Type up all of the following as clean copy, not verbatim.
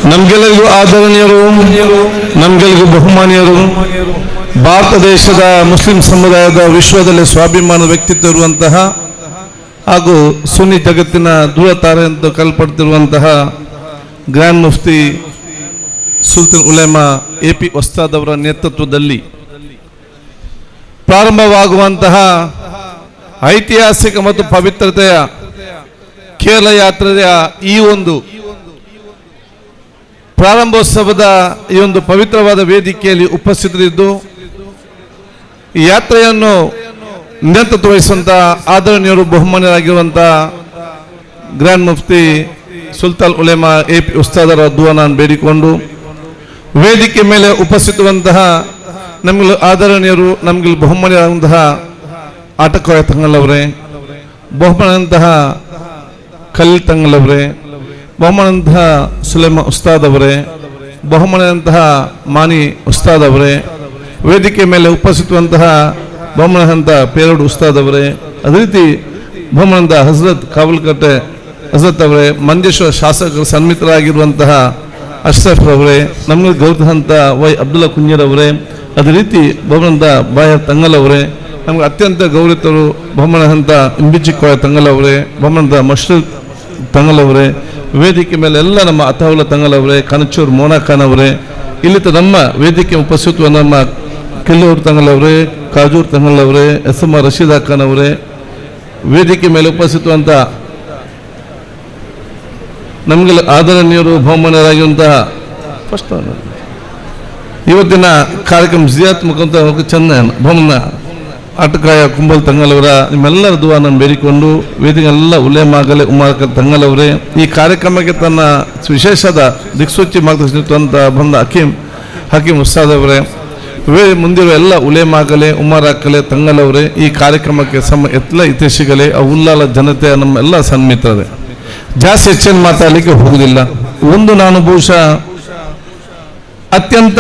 ನಮ್ಗೆಲ್ಲರಿಗೂ ಆದರಣೀಯರು, ನಮ್ಗೆಲ್ಲರಿಗೂ ಬಹುಮಾನೀಯರು, ಭಾರತ ದೇಶದ ಮುಸ್ಲಿಂ ಸಮುದಾಯದ ವಿಶ್ವದಲ್ಲಿ ಸ್ವಾಭಿಮಾನ ವ್ಯಕ್ತಿತ್ವ ಇರುವಂತಹ ಹಾಗೂ ಸುನ್ನಿ ಜಗತ್ತಿನ ಧೂಳತಾರೆ ಎಂದು ಕಲ್ಪಡ್ತಿರುವಂತಹ ಗ್ರ್ಯಾಂಡ್ ಮುಫ್ತಿ ಸುಲ್ತಾನ್ ಉಲೇಮಾ ಎಪಿ ಉಸ್ತಾದ್ ಅವರ ನೇತೃತ್ವದಲ್ಲಿ ಪ್ರಾರಂಭವಾಗುವಂತಹ ಐತಿಹಾಸಿಕ ಮತ್ತು ಪವಿತ್ರತೆಯ ಕೇರಳ ಯಾತ್ರೆಯ ಈ ಒಂದು ಪ್ರಾರಂಭೋತ್ಸವದ ಈ ಒಂದು ಪವಿತ್ರವಾದ ವೇದಿಕೆಯಲ್ಲಿ ಉಪಸ್ಥಿತರಿದ್ದು ಈ ಯಾತ್ರೆಯನ್ನು ನೇತೃತ್ವ ವಹಿಸುವಂತಹ ಆದರಣೀಯರು, ಬಹುಮಾನ್ಯರಾಗಿರುವಂತಹ ಗ್ರ್ಯಾಂಡ್ ಮುಫ್ತಿ ಸುಲ್ತಾನ್ ಉಲೇಮಾ ಎಪಿ ಉಸ್ತಾದರ ದುಆವನ್ನು ಬೇಡಿಕೊಂಡು ವೇದಿಕೆ ಮೇಲೆ ಉಪಸ್ಥಿತವಂತಹ ನಮಗೆ ಆದರಣೀಯರು, ನಮಗೆ ಬಹುಮಾನ್ಯರಾದಂತಹ ಆಟಕೋಯ ತಂಗಲವರೇ, ಬಹುಮಾನಂತಹ ಖಲೀಲ್ ತಂಗಲವರೇ, ಬಹುಮಾನಂತಹ ಸುಲೇಮಾ ಉಸ್ತಾದ್ ಅವರೇ, ಬಹುಮಾನಂತಹ ಮಾನಿ ಉಸ್ತಾದ್ ಅವರೇ, ವೇದಿಕೆ ಮೇಲೆ ಉಪಸ್ಥಿತವಂತಹ ಬಹುಮಾನಂತಹ ಪೇರೋಡ್ ಉಸ್ತಾದ್ ಅವರೇ, ಅದೇ ರೀತಿ ಬಹುಮಾನದ ಹಜರತ್ ಕಾವಲ್ಕಟ್ಟೆ ಹಜರತ್ ಅವರೇ, ಮಂಜೇಶ್ವರ ಶಾಸಕರ ಸನ್ಮಿತರಾಗಿರುವಂತಹ ಅಶ್ರಫ್ ಅವರೇ, ನಮಗೆ ಗೌರವಂತ ವೈ ಅಬ್ದುಲ್ಲಾ ಕುಂಜರ್ ಅವರೇ, ಅದೇ ರೀತಿ ಬಹುಮಾನದ ಬಾಯ ತಂಗಲ್ ಅವರೇ, ನಮಗೆ ಅತ್ಯಂತ ಗೌರವಿತರು ಬಹುಮಾನಂತ ಇಂಬಿಚಿಕೋಯ ತಂಗಲ್ ಅವರೇ, ಬಹುಮಾನದ ಮಶ್ರೂಕ್ ತಂಗಲ್ ಅವರೇ, ವೇದಿಕೆ ಮೇಲೆ ಎಲ್ಲ ನಮ್ಮ ಅತಾವುಲ್ಲಾ ತಂಗಲ್ ಅವರೇ, ಕನಚೂರ್ ಮೋನಾ ಖಾನ್ ಅವರೇ, ಇಲ್ಲಿ ನಮ್ಮ ವೇದಿಕೆ ಉಪಸ್ಥಿತ ನಮ್ಮ ಕೆಲ್ಲೂರು ತಂಗಲ್ ಅವರೇ, ಕಾಜೂರ್ ತಂಗಲ್ ಅವರೇ, ಎಸ್.ಎಂ. ರಶೀದಾ ಖಾನ್ ಅವರೇ, ವೇದಿಕೆ ಮೇಲೆ ಉಪಸ್ಥಿತವಂತ ನಮಗೆ ಆದರಣೀಯರು, ಬಹುಮಾನ್ಯರಾಗಿರುವಂತಹ ಫಸ್ಟ್ ಇವತ್ತಿನ ಕಾರ್ಯಕ್ರಮ ಜಿಯಾತ್ ಮುಖಾಂತರ ಚಂದ ಬಹುಮಾನ ಆಟಕಾಯ ಕುಂಬಲ್ ತಂಗಲವರ ನಿಮ್ಮೆಲ್ಲರ ದುಆವನ್ನು ಬೇಡಿಕೊಂಡು ವೇದಿಕೆಲ್ಲ ಉಲೇಮಾಗಲೇ ಉಮರ್ ತಂಗಲ್ ಅವರೇ, ಈ ಕಾರ್ಯಕ್ರಮಕ್ಕೆ ತನ್ನ ವಿಶೇಷದ ದಿಕ್ಸೂಚಿ ಮಾರ್ಗದರ್ಶನ ಬಂದ ಹಕೀಂ ಉಸ್ತಾದ್ ಅವರೇ, ಮುಂದಿರುವ ಎಲ್ಲ ಉಲೇಮಾಗಲೇ ಉಮರ್ ಅಕ್ಕಲೆ ತಂಗಲ್ ಅವರೇ, ಈ ಕಾರ್ಯಕ್ರಮಕ್ಕೆ ಎಲ್ಲ ಹಿತೈಷಿಗಳೇ, ಉಲ್ಲಾಲ ಜನತೆ ನಮ್ಮೆಲ್ಲ ಸನ್ಮಿತ್ರರೇ, ಜಾಸ್ತಿ ಹೆಚ್ಚಿನ ಮಾತಾಡಲಿಕ್ಕೆ ಹೋಗುವುದಿಲ್ಲ. ಒಂದು ನಾನು ಬಹುಶಃ ಅತ್ಯಂತ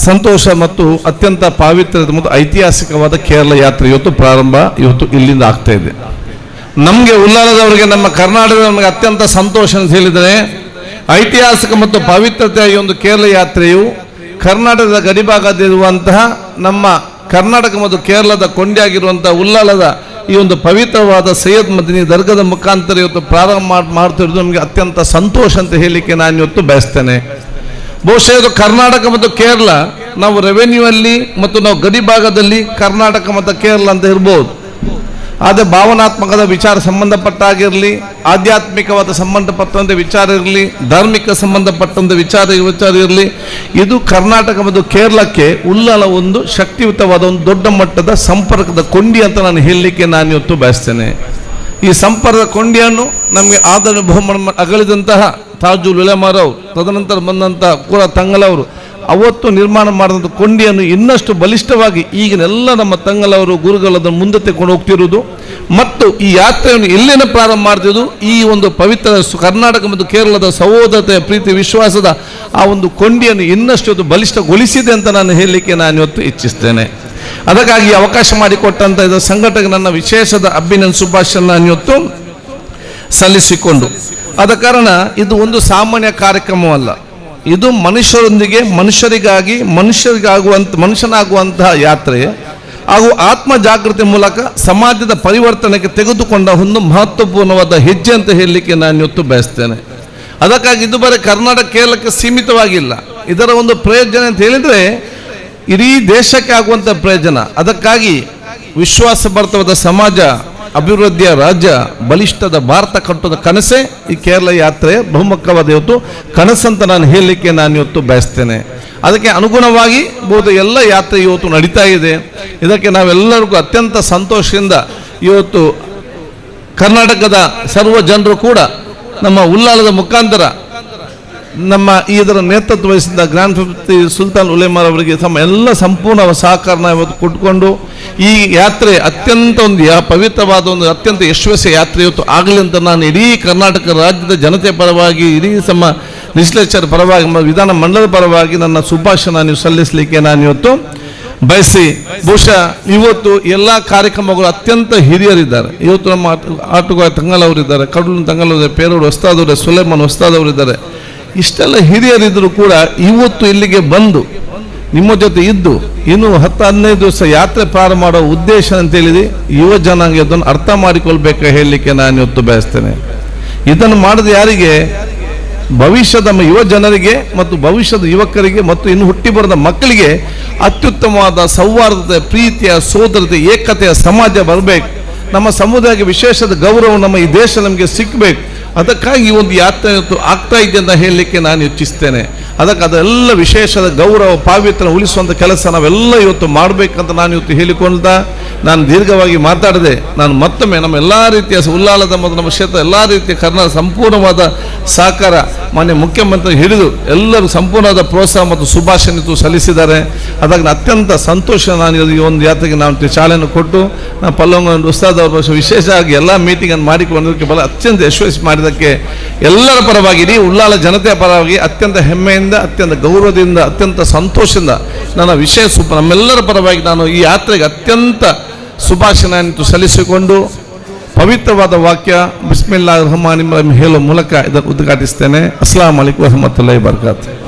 ಸಂತೋಷ ಮತ್ತು ಅತ್ಯಂತ ಪಾವಿತ್ರ್ಯದ ಮತ್ತು ಐತಿಹಾಸಿಕವಾದ ಕೇರಳ ಯಾತ್ರೆ ಇವತ್ತು ಇಲ್ಲಿಂದ ಆಗ್ತಾ ಇದೆ. ನಮಗೆ ಉಲ್ಲಾಲದವರಿಗೆ, ನಮ್ಮ ಕರ್ನಾಟಕದ ನಮಗೆ ಅತ್ಯಂತ ಸಂತೋಷ ಅಂತ ಹೇಳಿದರೆ, ಐತಿಹಾಸಿಕ ಮತ್ತು ಪವಿತ್ರತೆಯ ಈ ಒಂದು ಕೇರಳ ಯಾತ್ರೆಯು ಕರ್ನಾಟಕದ ಗಡಿಭಾಗದಲ್ಲಿರುವಂತಹ ನಮ್ಮ ಕರ್ನಾಟಕ ಮತ್ತು ಕೇರಳದ ಕೊಂಡಿಯಾಗಿರುವಂತಹ ಉಲ್ಲಾಲದ ಈ ಒಂದು ಪವಿತ್ರವಾದ ಸೈಯದ್ ಮದನಿ ದರ್ಗಾದ ಮುಖಾಂತರ ಇವತ್ತು ಪ್ರಾರಂಭ ಮಾಡ್ತಿರೋದು ನಮಗೆ ಅತ್ಯಂತ ಸಂತೋಷ ಅಂತ ಹೇಳಲಿಕ್ಕೆ ನಾನು ಇವತ್ತು ಬಯಸ್ತೇನೆ. ಬಹುಶಃ ಇದು ಕರ್ನಾಟಕ ಮತ್ತು ಕೇರಳ, ನಾವು ರೆವೆನ್ಯೂ ಅಲ್ಲಿ ಮತ್ತು ನಾವು ಗಡಿ ಭಾಗದಲ್ಲಿ ಕರ್ನಾಟಕ ಮತ್ತು ಕೇರಳ ಅಂತ ಇರ್ಬೋದು, ಆದರೆ ಭಾವನಾತ್ಮಕದ ವಿಚಾರ ಸಂಬಂಧಪಟ್ಟಾಗಿರಲಿ, ಆಧ್ಯಾತ್ಮಿಕವಾದ ಸಂಬಂಧಪಟ್ಟಂತೆ ವಿಚಾರ ಇರಲಿ, ಧಾರ್ಮಿಕ ಸಂಬಂಧಪಟ್ಟಂತೆ ವಿಚಾರ ಇರಲಿ, ಇದು ಕರ್ನಾಟಕ ಮತ್ತು ಕೇರಳಕ್ಕೆ ಉಲ್ಲಾಲ ಒಂದು ಶಕ್ತಿಯುತವಾದ ಒಂದು ದೊಡ್ಡ ಮಟ್ಟದ ಸಂಪರ್ಕದ ಕೊಂಡಿ ಅಂತ ನಾನು ಹೇಳಲಿಕ್ಕೆ ನಾನು ಇವತ್ತು ಬಯಸ್ತೇನೆ. ಈ ಸಂಪರ್ಕದ ಕೊಂಡಿಯನ್ನು ನಮಗೆ ಆದರಣೀಯ ಬಹುಮಾನ ಅಗಲಿದಂತಹ ತಾಜುಲ್ ಉಲೇಮಾರವರು, ತದನಂತರ ಬಂದಂತಹ ಕೂಡ ತಂಗಲವರು ಅವತ್ತು ನಿರ್ಮಾಣ ಮಾಡಿದಂಥ ಕೊಂಡಿಯನ್ನು ಇನ್ನಷ್ಟು ಬಲಿಷ್ಠವಾಗಿ ಈಗಿನೆಲ್ಲ ನಮ್ಮ ತಂಗಲವರು ಗುರುಗಳದ ಮುಂದೆ ತೆಗೆದುಕೊಂಡು ಹೋಗ್ತಿರುವುದು ಮತ್ತು ಈ ಯಾತ್ರೆಯನ್ನು ಎಲ್ಲಿನ ಪ್ರಾರಂಭ ಮಾಡ್ತಿದ್ದು ಈ ಒಂದು ಪವಿತ್ರ ಕರ್ನಾಟಕ ಮತ್ತು ಕೇರಳದ ಸಹೋದರತೆಯ ಪ್ರೀತಿ ವಿಶ್ವಾಸದ ಆ ಒಂದು ಕೊಂಡಿಯನ್ನು ಇನ್ನಷ್ಟು ಬಲಿಷ್ಠಗೊಳಿಸಿದೆ ಅಂತ ನಾನು ಹೇಳಲಿಕ್ಕೆ ನಾನು ಇವತ್ತು ಇಚ್ಛಿಸ್ತೇನೆ. ಅದಕ್ಕಾಗಿ ಅವಕಾಶ ಮಾಡಿಕೊಟ್ಟಂಥ ಇದರ ಸಂಘಟಕ ನನ್ನ ವಿಶೇಷದ ಅಭಿನಂದನೆ ಶುಭಾಶಯ ನಾನು ಇವತ್ತು ಸಲ್ಲಿಸಿಕೊಂಡು, ಆದ ಕಾರಣ ಇದು ಒಂದು ಸಾಮಾನ್ಯ ಕಾರ್ಯಕ್ರಮವಲ್ಲ, ಇದು ಮನುಷ್ಯರೊಂದಿಗೆ ಮನುಷ್ಯರಿಗಾಗಿ ಮನುಷ್ಯನಾಗುವಂತಹ ಯಾತ್ರೆ ಹಾಗೂ ಆತ್ಮ ಜಾಗೃತಿ ಮೂಲಕ ಸಮಾಜದ ಪರಿವರ್ತನೆಗೆ ತೆಗೆದುಕೊಂಡ ಒಂದು ಮಹತ್ವಪೂರ್ಣವಾದ ಹೆಜ್ಜೆ ಅಂತ ಹೇಳಲಿಕ್ಕೆ ನಾನು ಇವತ್ತು ಬಯಸ್ತೇನೆ. ಅದಕ್ಕಾಗಿ ಇದು ಬರೀ ಕರ್ನಾಟಕ ಕೇರಳಕ್ಕೆ ಸೀಮಿತವಾಗಿಲ್ಲ, ಇದರ ಒಂದು ಪ್ರಯೋಜನ ಅಂತ ಹೇಳಿದರೆ ಇಡೀ ದೇಶಕ್ಕೆ ಆಗುವಂಥ ಪ್ರಯೋಜನ. ಅದಕ್ಕಾಗಿ ವಿಶ್ವಾಸಭರಿತವಾದ ಸಮಾಜ, ಅಭಿವೃದ್ಧಿಯ ರಾಜ್ಯ, ಬಲಿಷ್ಠದ ಭಾರತ ಕಟ್ಟುವ ಕನಸೇ ಈ ಕೇರಳ ಯಾತ್ರೆ ಬಹುಮುಖ್ಯವಾದ ಇವತ್ತು ಕನಸಂತ ನಾನು ಹೇಳಲಿಕ್ಕೆ ನಾನು ಇವತ್ತು ಬಯಸ್ತೇನೆ. ಅದಕ್ಕೆ ಅನುಗುಣವಾಗಿ ಬಹುದು ಎಲ್ಲ ಯಾತ್ರೆ ಇವತ್ತು ನಡೀತಾ ಇದೆ. ಇದಕ್ಕೆ ನಾವೆಲ್ಲರಿಗೂ ಅತ್ಯಂತ ಸಂತೋಷದಿಂದ ಇವತ್ತು ಕರ್ನಾಟಕದ ಸರ್ವ ಜನರು ಕೂಡ ನಮ್ಮ ಉಲ್ಲಾಲದ ಮುಖಾಂತರ ನಮ್ಮ ಇದರ ನೇತೃತ್ವ ವಹಿಸಿದ ಗ್ರ್ಯಾಂಡ್ ಮುಫ್ತಿ ಸುಲ್ತಾನ್ ಉಲೇಮಾರ್ ಅವರಿಗೆ ತಮ್ಮ ಎಲ್ಲ ಸಂಪೂರ್ಣ ಸಹಕಾರನ ಇವತ್ತು ಕೊಟ್ಕೊಂಡು ಈ ಯಾತ್ರೆ ಅತ್ಯಂತ ಒಂದು ಪವಿತ್ರವಾದ ಒಂದು ಅತ್ಯಂತ ಯಶಸ್ವಿ ಯಾತ್ರೆ ಇವತ್ತು ಆಗಲಿ ಅಂತ ನಾನು ಇಡೀ ಕರ್ನಾಟಕ ರಾಜ್ಯದ ಜನತೆ ಪರವಾಗಿ, ಇಡೀ ಲೆಜಿಸ್ಲೇಚರ್ ಪರವಾಗಿ, ವಿಧಾನ ಮಂಡಲದ ಪರವಾಗಿ ನನ್ನ ಶುಭಾಶಯ ನಾನು ಸಲ್ಲಿಸಲಿಕ್ಕೆ ನಾನು ಇವತ್ತು ಬಯಸಿ, ಬಹುಶಃ ಇವತ್ತು ಎಲ್ಲ ಕಾರ್ಯಕ್ರಮಗಳು ಅತ್ಯಂತ ಹಿರಿಯರಿದ್ದಾರೆ. ಇವತ್ತು ನಮ್ಮ ಆಟಗಾರ ತಂಗಲ್ ಅವರಿದ್ದಾರೆ, ಕಡೂರು ತಂಗಲ್ ಅವರಿದ್ದಾರೆ, ಪೇರೂರು ಉಸ್ತಾದ್ ಅವರೇ, ಸುಲೇಮಾನ್ ಉಸ್ತಾದ್ ಅವರಿದ್ದಾರೆ. ಇಷ್ಟೆಲ್ಲ ಹಿರಿಯರಿದ್ರು ಕೂಡ ಇವತ್ತು ಇಲ್ಲಿಗೆ ಬಂದು ನಿಮ್ಮ ಜೊತೆ ಇದ್ದು ಇನ್ನು 10-15 ದಿವಸ ಯಾತ್ರೆ ಪ್ರಾರಂಭ ಮಾಡೋ ಉದ್ದೇಶ ಅಂತೇಳಿದ್ರೆ ಯುವ ಜನಾಂಗ ಇದನ್ನು ಅರ್ಥ ಮಾಡಿಕೊಳ್ಬೇಕು ಹೇಳಲಿಕ್ಕೆ ನಾನು ಇವತ್ತು ಬಯಸ್ತೇನೆ. ಇದನ್ನು ಮಾಡಿದ ಯಾರಿಗೆ? ಭವಿಷ್ಯದ ಯುವ ಜನರಿಗೆ ಮತ್ತು ಭವಿಷ್ಯದ ಯುವಕರಿಗೆ ಮತ್ತು ಇನ್ನು ಹುಟ್ಟಿ ಬರದ ಮಕ್ಕಳಿಗೆ ಅತ್ಯುತ್ತಮವಾದ ಸೌಹಾರ್ದತೆ, ಪ್ರೀತಿಯ, ಸೋದರತೆ, ಏಕತೆಯ ಸಮಾಜ ಬರಬೇಕು. ನಮ್ಮ ಸಮುದಾಯಕ್ಕೆ ವಿಶೇಷದ ಗೌರವ ನಮ್ಮ ಈ ದೇಶ ನಮಗೆ ಸಿಕ್ಕಬೇಕು. ಅದಕ್ಕಾಗಿ ಈ ಒಂದು ಯಾತ್ರೆ ಇವತ್ತು ಆಗ್ತಾ ಇದೆ ಅಂತ ಹೇಳಲಿಕ್ಕೆ ನಾನು ಇಚ್ಛಿಸ್ತೇನೆ. ಅದಕ್ಕೆ ಅದೆಲ್ಲ ವಿಶೇಷದ ಗೌರವ ಪಾವಿತ್ರ ಉಳಿಸುವಂಥ ಕೆಲಸ ನಾವೆಲ್ಲ ಇವತ್ತು ಮಾಡಬೇಕಂತ ನಾನು ಇವತ್ತು ಹೇಳಿಕೊಳ್ತಾ ನಾನು ದೀರ್ಘವಾಗಿ ಮಾತಾಡಿದೆ. ನಾನು ಮತ್ತೊಮ್ಮೆ ನಮ್ಮ ಎಲ್ಲ ರೀತಿಯ ಉಲ್ಲಾಲದ ಮತ್ತು ನಮ್ಮ ಕ್ಷೇತ್ರ ಎಲ್ಲ ರೀತಿಯ ಕರ್ನಾಟಕ ಸಂಪೂರ್ಣವಾದ ಸಹಕಾರ ಮಾನ್ಯ ಮುಖ್ಯಮಂತ್ರಿ ಹಿಡಿದು ಎಲ್ಲರೂ ಸಂಪೂರ್ಣವಾದ ಪ್ರೋತ್ಸಾಹ ಮತ್ತು ಶುಭಾಶಯ ಸಲ್ಲಿಸಿದ್ದಾರೆ. ಅದಕ್ಕೆ ಅತ್ಯಂತ ಸಂತೋಷ. ನಾನು ಈ ಒಂದು ಯಾತ್ರೆಗೆ ನಾವು ಚಾಲನೆ ಕೊಟ್ಟು ನಾನು ಪಲ್ಲವಂಗ ಉಸ್ತಾದ್ ಅವರು ವಿಶೇಷವಾಗಿ ಎಲ್ಲ ಮೀಟಿಂಗನ್ನು ಮಾಡಿಕೊಳ್ಳೋದಕ್ಕೆ ಬಹಳ ಅತ್ಯಂತ ಯಶಸ್ವಿ ಮಾಡಿದ್ದಕ್ಕೆ ಎಲ್ಲರ ಪರವಾಗಿ ಇಡೀ ಉಳ್ಳಾಲ ಜನತೆಯ ಪರವಾಗಿ ಅತ್ಯಂತ ಹೆಮ್ಮೆಯಿಂದ, ಅತ್ಯಂತ ಗೌರವದಿಂದ, ಅತ್ಯಂತ ಸಂತೋಷದಿಂದ ನನ್ನ ನಮ್ಮೆಲ್ಲರ ಪರವಾಗಿ ನಾನು ಈ ಯಾತ್ರೆಗೆ ಅತ್ಯಂತ ಶುಭಾಶಯ ಸಲ್ಲಿಸಿಕೊಂಡು ಪವಿತ್ರವಾದ ವಾಕ್ಯ ಬಿಸ್ಮಿಲ್ಲಾಹಿರ್ ರಹಮಾನಿರ್ ರಹೀಂ ಹೇಳುವ ಮೂಲಕ ಇದನ್ನು ಉದ್ಘಾಟಿಸ್ತೇನೆ. ಅಸ್ಸಲಾಮು ಅಲೈಕುಂ ವರಹಮತುಲ್ಲಾಹಿ ವಬರಕಾತುಹು.